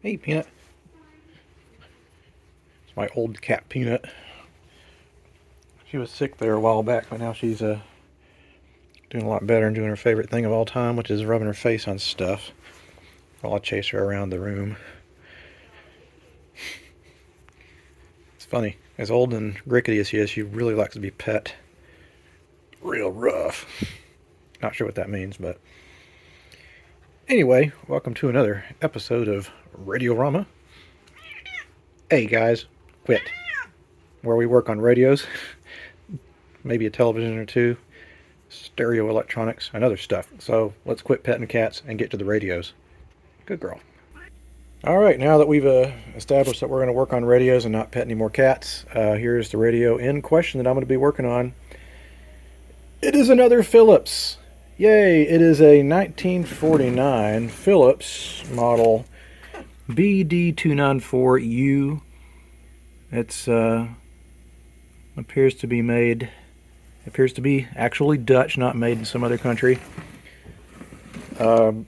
Hey, Peanut. It's my old cat, Peanut. She was sick there a while back, but now she's doing a lot better and doing her favorite thing of all time, which is rubbing her face on stuff while I chase her around the room. It's funny. As old and rickety as she is, she really likes to be pet. Real rough. Not sure what that means, but... Anyway, welcome to another episode of Radiorama. Hey guys, quit. Where we work on radios, maybe a television or two, stereo electronics, and other stuff. So let's quit petting cats and get to the radios. Good girl. Alright, now that we've established that we're going to work on radios and not pet any more cats, here's the radio in question that I'm going to be working on. It is another Phillips. Yay! It is a 1949 Phillips model BD294U. It's appears to be actually Dutch, not made in some other country. Kind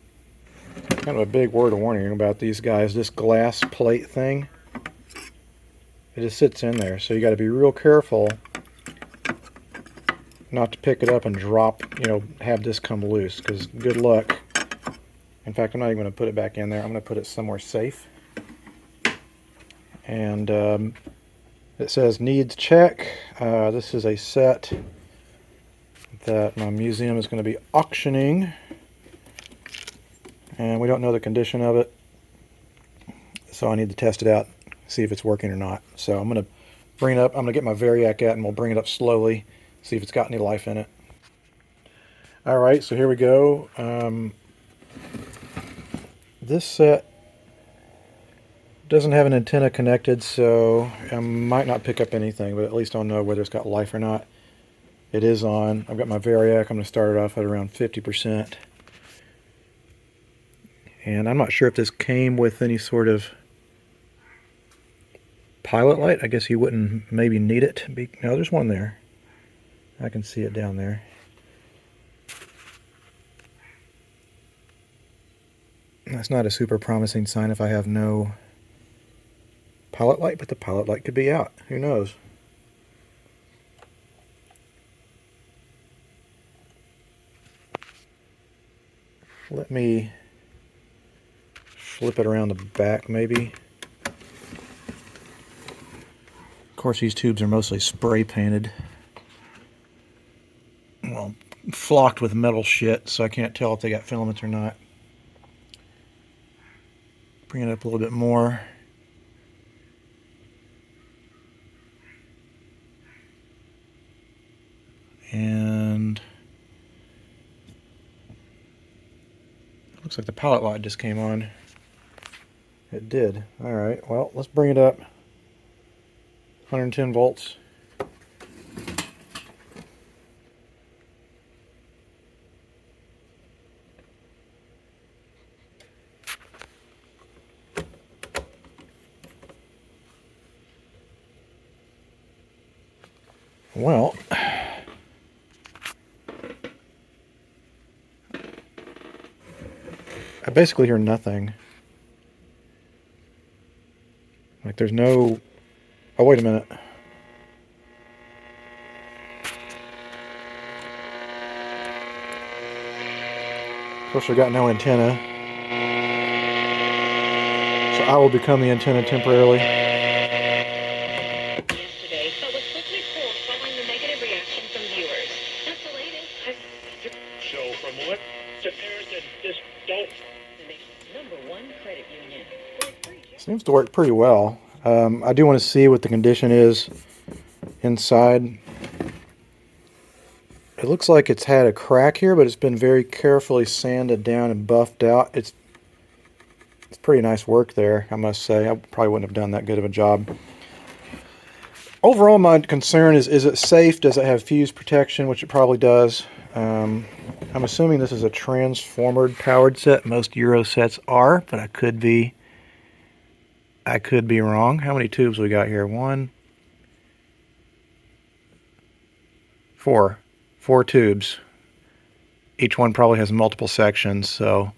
of a big word of warning about these guys. This glass plate thing, it just sits in there, so you got to be real careful not to pick it up and drop, have this come loose, because good luck. In fact, I'm not even going to put it back in there. I'm going to put it somewhere safe. And it says needs check. This is a set that my museum is going to be auctioning, and we don't know the condition of it, so I need to test it out, see if it's working or not. So I'm going to bring it up. I'm going to get my Variac out, and we'll bring it up slowly, see if it's got any life in it. Alright, so here we go. This set doesn't have an antenna connected, so I might not pick up anything, but at least I'll know whether it's got life or not. It is on. I've got my Variac. I'm going to start it off at around 50%. And I'm not sure if this came with any sort of pilot light. I guess you wouldn't maybe need it. No, there's one there. I can see it down there. That's not a super promising sign if I have no pilot light, but the pilot light could be out. Who knows? Let me flip it around the back, maybe. Of course, these tubes are mostly spray painted. Well, flocked with metal shit, so I can't tell if they got filaments or not. Bring it up a little bit more. And it looks like the pilot light just came on. It did. Alright, well, let's bring it up. 110 volts. Well, I basically hear nothing. Like there's no... Oh, wait a minute. Of course, I got no antenna. So I will become the antenna temporarily. Today, but was quickly pulled following the negative reaction from viewers. That's the latest. So from what appears that this don't... The nation's #1 credit union. Seems to work pretty well. I do want to see what the condition is inside. It looks like it's had a crack here, but it's been very carefully sanded down and buffed out. It's pretty nice work there, I must say. I probably wouldn't have done that good of a job. Overall, my concern is it safe? Does it have fuse protection? Which it probably does. I'm assuming this is a transformer powered set. Most Euro sets are, but I could be wrong. How many tubes we got here? 4 tubes. Each one probably has multiple sections, so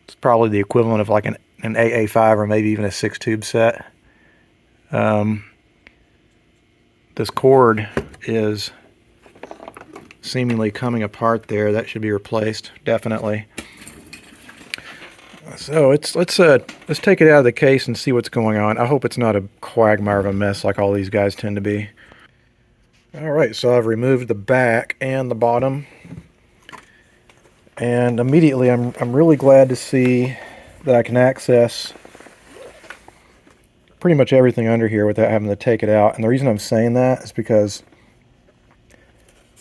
it's probably the equivalent of like an an AA5 or maybe even a 6-tube set. This cord is seemingly coming apart there. That should be replaced, definitely. So let's take it out of the case and see what's going on. I hope it's not a quagmire of a mess like all these guys tend to be. All right, so I've removed the back and the bottom, and immediately I'm really glad to see that I can access pretty much everything under here without having to take it out. And the reason I'm saying that is because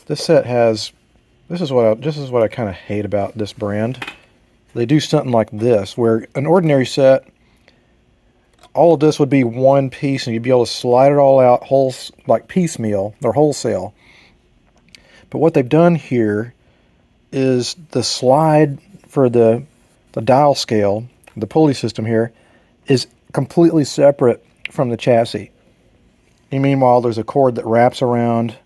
this set has, this is what I kind of hate about this brand. They do something like this, where an ordinary set, all of this would be one piece and you'd be able to slide it all out like piecemeal or wholesale. But what they've done here is the slide for the dial scale, the pulley system here, is completely separate from the chassis. And meanwhile, there's a cord that wraps around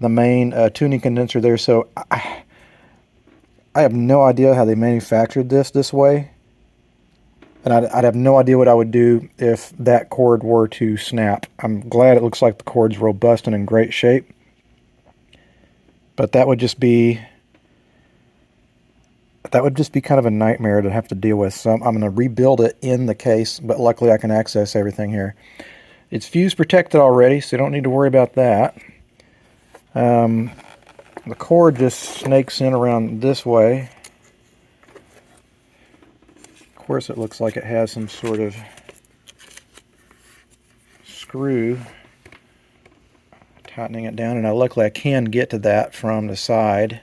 the main tuning condenser there. So I have no idea how they manufactured this way. And I'd have no idea what I would do if that cord were to snap. I'm glad it looks like the cord's robust and in great shape. But that would just be kind of a nightmare to have to deal with. So I'm going to rebuild it in the case, but luckily I can access everything here. It's fuse protected already, so you don't need to worry about that. The cord just snakes in around this way. Of course, it looks like it has some sort of screw tightening it down, and luckily I can get to that from the side.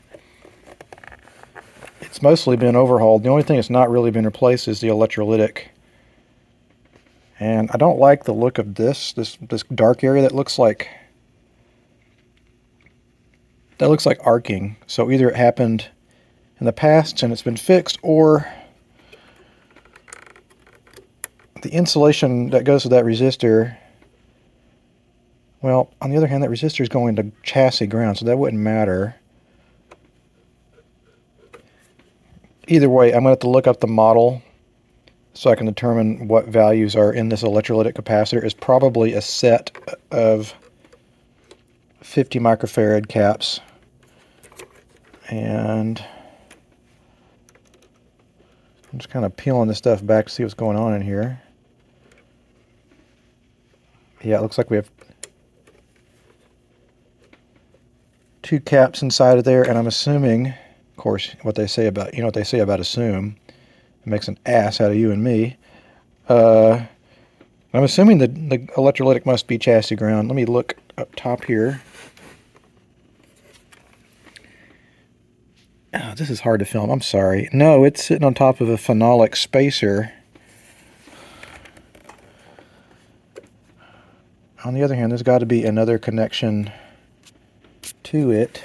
It's mostly been overhauled. The only thing that's not really been replaced is the electrolytic. And I don't like the look of this dark area that looks like arcing. So either it happened in the past and it's been fixed, or the insulation that goes with that resistor, well, on the other hand, that resistor is going to chassis ground, so that wouldn't matter. Either way, I'm going to have to look up the model so I can determine what values are in this electrolytic capacitor. It's probably a set of 50 microfarad caps. And I'm just kind of peeling this stuff back to see what's going on in here. Yeah, it looks like we have 2 caps inside of there, and I'm assuming, of course, what they say about assume. It makes an ass out of you and me. I'm assuming the electrolytic must be chassis ground. Let me look up top here. Oh, this is hard to film. I'm sorry. No, it's sitting on top of a phenolic spacer. On the other hand, there's got to be another connection to it.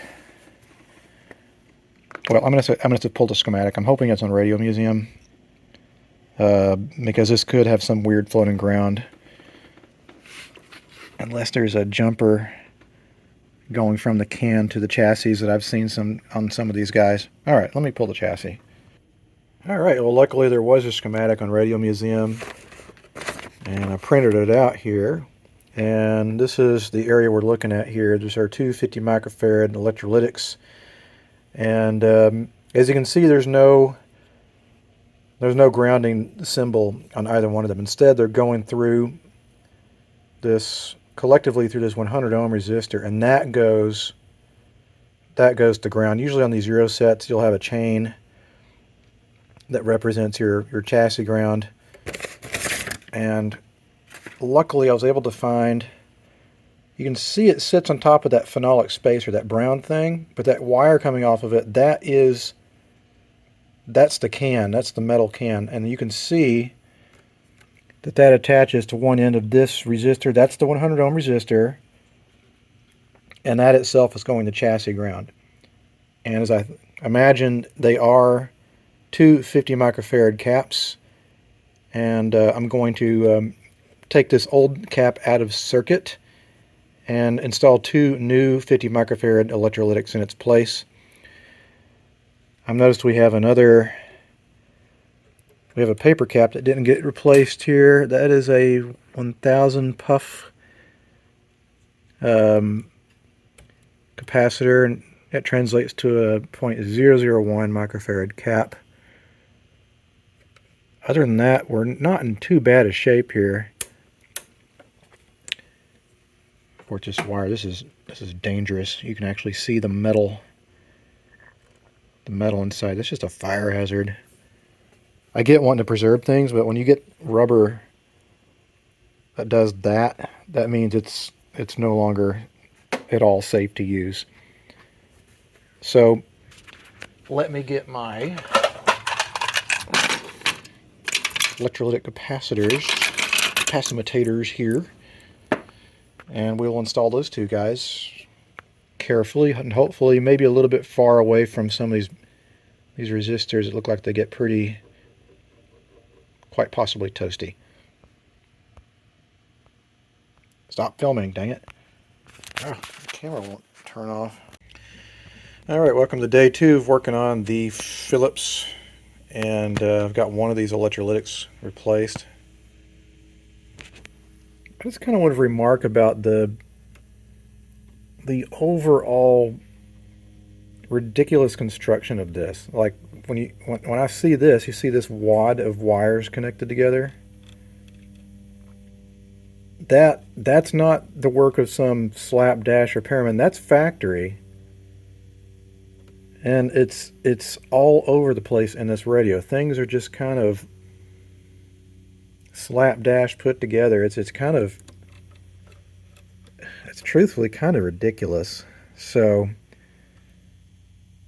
Well, I'm gonna pull the schematic. I'm hoping it's on Radio Museum, because this could have some weird floating ground, unless there's a jumper going from the can to the chassis that I've seen on some of these guys. All right, let me pull the chassis. All right, well, luckily there was a schematic on Radio Museum, and I printed it out here. And this is the area we're looking at here. There's our 250 microfarad electrolytics. And as you can see, there's no grounding symbol on either one of them. Instead, they're going through this, collectively through this 100 ohm resistor, and that goes to ground. Usually on these Euro sets, you'll have a chain that represents your chassis ground. And luckily, I was able to find, you can see it sits on top of that phenolic spacer, that brown thing, but that wire coming off of it, that's the can, that's the metal can, and you can see that attaches to one end of this resistor. That's the 100 ohm resistor, and that itself is going to chassis ground. And as I imagine, they are 2 50 microfarad caps, and I'm going to take this old cap out of circuit and install 2 new 50 microfarad electrolytics in its place. I've noticed we have another We have a paper cap that didn't get replaced here. That is a 1000 puff capacitor, and it translates to a 0.001 microfarad cap. Other than that, we're not in too bad a shape here. For this wire, this is dangerous. You can actually see the metal inside. That's just a fire hazard. I get wanting to preserve things, but when you get rubber that does that, that means it's no longer at all safe to use. So let me get my electrolytic capacitors here, and we'll install those two guys carefully and hopefully maybe a little bit far away from some of these resistors that look like they get quite possibly toasty. Stop filming, dang it. Oh, the camera won't turn off. Alright, welcome to day 2 of working on the Phillips, and I've got one of these electrolytics replaced. I just kind of want to remark about the overall ridiculous construction of this. Like when I see this, you see this wad of wires connected together. That's not the work of some slapdash repairman. That's factory. And it's all over the place in this radio. Things are just kind of slapdash put together. It's truthfully kind of ridiculous. So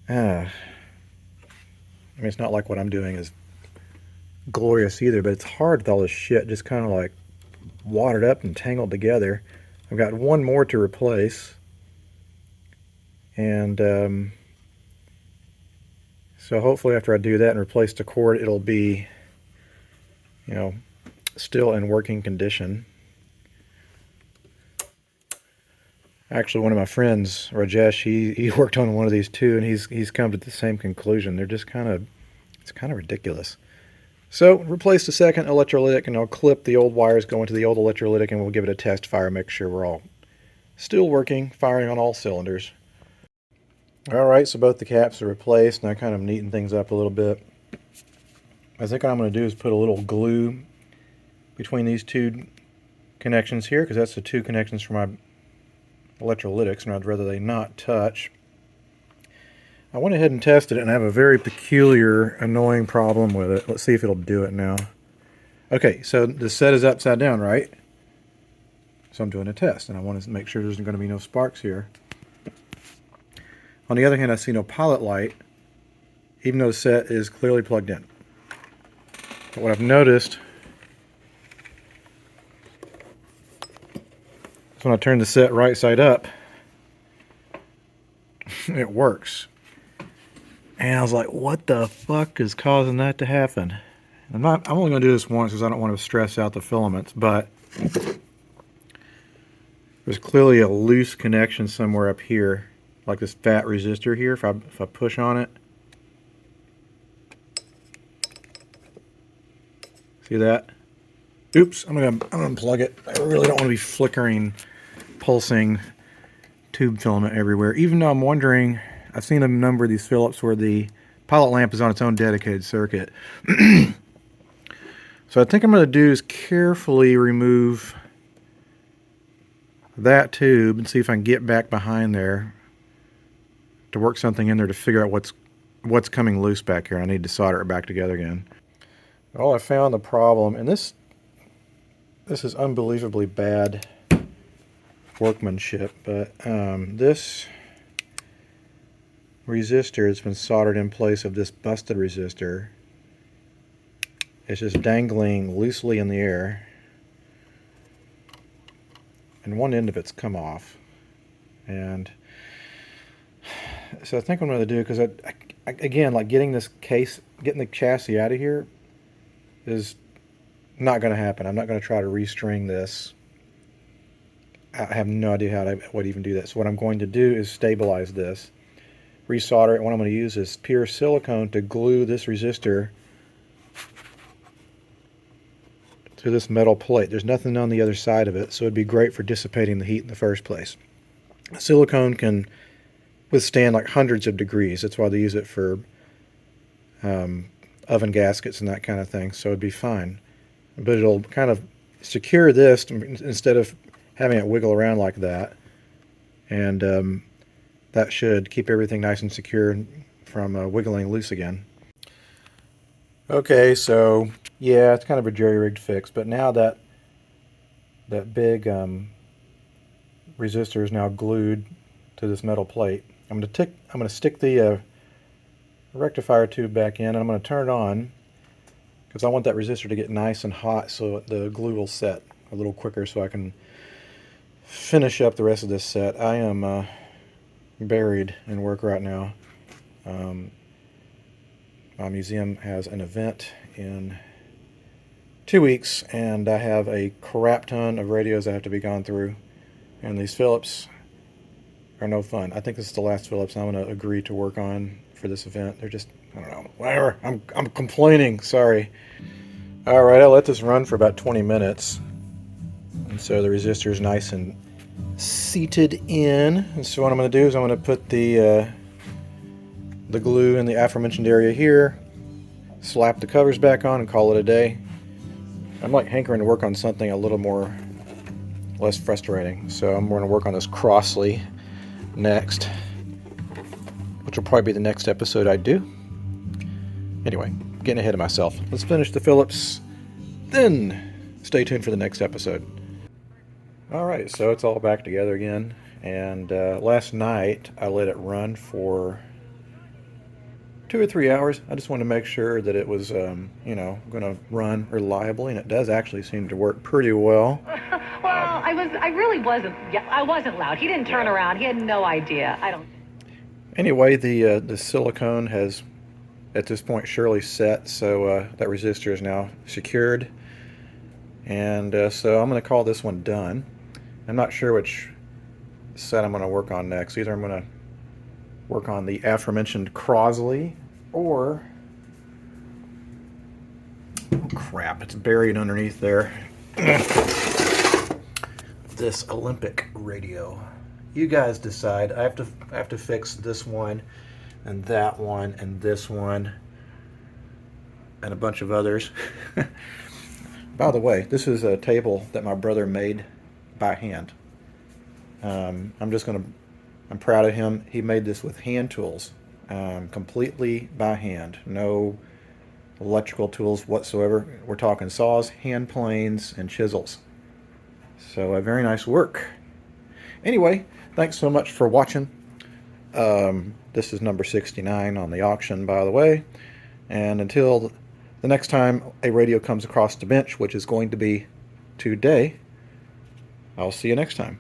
I mean, it's not like what I'm doing is glorious either, but it's hard with all this shit just kind of like wadded up and tangled together. I've got one more to replace, and so hopefully after I do that and replace the cord, it'll be, you know, still in working condition. Actually, one of my friends, Rajesh, he worked on one of these too, and he's come to the same conclusion. They're just it's kind of ridiculous. So replace the second electrolytic, and I'll clip the old wires going to the old electrolytic, and we'll give it a test fire, make sure we're all still working, firing on all cylinders. Alright, so both the caps are replaced, and I kind of neaten things up a little bit. I think what I'm going to do is put a little glue between these two connections here, because that's the two connections for my electrolytics, and I'd rather they not touch. I went ahead and tested it, and I have a very peculiar, annoying problem with it. Let's see if it'll do it now. Okay, so the set is upside down, right? So I'm doing a test, and I want to make sure there's going to be no sparks here. On the other hand, I see no pilot light, even though the set is clearly plugged in. But what I've noticed is when I turn the set right side up, it works. And I was like, what the fuck is causing that to happen? I'm only going to do this once because I don't want to stress out the filaments, but there's clearly a loose connection somewhere up here, like this fat resistor here. If I push on it, see that? Oops, I'm gonna unplug it. I really don't want to be flickering, pulsing tube filament everywhere. Even though I'm wondering, I've seen a number of these Phillips where the pilot lamp is on its own dedicated circuit. So I think I'm going to do is carefully remove that tube and see if I can get back behind there to work something in there to figure out what's coming loose back here. I need to solder it back together again. Well, I found the problem, and this is unbelievably bad workmanship, but this resistor has been soldered in place of this busted resistor. It's just dangling loosely in the air, and one end of it's come off. And so I think what I'm going to do, because I again, like getting the chassis out of here is not going to happen. I'm not going to try to restring this. I have no idea how I would even do that. So what I'm going to do is stabilize this, resolder it. What I'm going to use is pure silicone to glue this resistor to this metal plate. There's nothing on the other side of it, so it'd be great for dissipating the heat in the first place. Silicone can withstand like hundreds of degrees. That's why they use it for oven gaskets and that kind of thing, so it'd be fine. But it'll kind of secure this instead of having it wiggle around like that. And that should keep everything nice and secure from wiggling loose again. Okay, so yeah, it's kind of a jerry-rigged fix, but now that big resistor is now glued to this metal plate, I'm going to stick the rectifier tube back in, and I'm going to turn it on because I want that resistor to get nice and hot so the glue will set a little quicker so I can finish up the rest of this set. I am buried in work right now. My museum has an event in 2 weeks, and I have a crap ton of radios I have to be gone through, and these Phillips are no fun. I think this is the last Phillips I'm going to agree to work on for this event. They're just, I don't know, whatever. I'm complaining, sorry. Alright, I'll let this run for about 20 minutes. And so the resistor is nice and seated in. And so what I'm going to do is I'm going to put the glue in the aforementioned area here, slap the covers back on, and call it a day. I'm like hankering to work on something a little less frustrating. So I'm going to work on this Crossley next, which will probably be the next episode I do. Anyway, getting ahead of myself. Let's finish the Phillips, then stay tuned for the next episode. Alright, so it's all back together again, and last night I let it run for 2 or 3 hours. I just wanted to make sure that it was, going to run reliably, and it does actually seem to work pretty well. Well, I really wasn't. Yeah, I wasn't loud. He didn't turn around. He had no idea. I don't. Anyway, the silicone has, at this point, surely set, so that resistor is now secured, and so I'm going to call this one done. I'm not sure which set I'm going to work on next. Either I'm going to work on the aforementioned Crossley, or oh crap, it's buried underneath there. This Olympic radio. You guys decide. I have to fix this one and that one and this one and a bunch of others. By the way, this is a table that my brother made by hand. I'm proud of him. He made this with hand tools, completely by hand. No electrical tools whatsoever. We're talking saws, hand planes, and chisels. So very nice work. Anyway, thanks so much for watching. This is number 69 on the auction, by the way. And until the next time a radio comes across the bench, which is going to be today, I'll see you next time.